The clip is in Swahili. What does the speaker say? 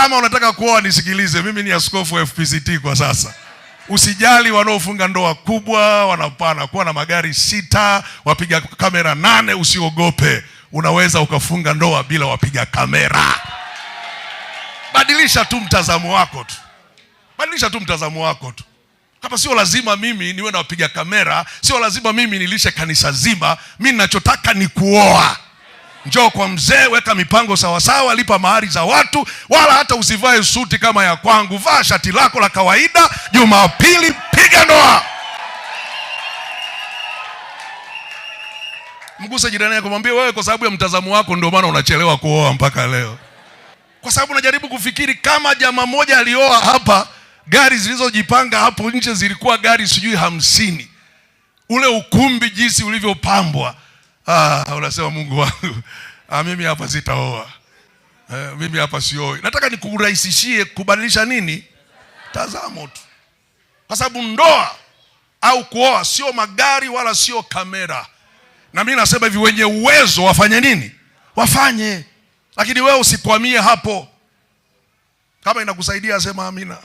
Kama unataka kuoa nisikilize, mimi ni askofu wa FPCT kwa sasa. Usijali wanaofunga ndoa kubwa, wanapana kuwa na magari 6, wapiga kamera 8, usiogope. Unaweza ukafunga ndoa bila wapiga kamera. Badilisha tu mtazamo wako tu. Badilisha tu mtazamo wako tu. Kama sio lazima mimi niwe na wapiga kamera, sio lazima mimi nilishe kanisa zima, mimi ninachotaka ni kuoa. Njoo kwa mzee, weka mipango sawa sawa, lipa mahari za watu, wala hata usivae suti kama ya kwangu. Vaa shati lako la kawaida, Jumapili piga ndoa. Mguse jirani yako, mwambie wewe kwa sababu ya mtazamo wako ndio maana unachelewa kuoa mpaka leo. Kwa sababu najaribu kufikiri kama jamaa mmoja alioa hapa, gari zilizojipanga hapo nje zilikuwa gari sijui 50. Ule ukumbi jinsi ulivyopambwa. Unasema Mungu wangu, mimi hapa sitaoa. Mimi hapa sioi. Nataka nikurahisishie kubadilisha nini? Tazamo tu. Kwa sababu ndoa au kuoa sio magari wala sio kamera. Na mimi nasema hivi, wenye uwezo wafanye nini? Wafanye. Lakini wewe usikwamie hapo. Kama inakusaidia sema amina.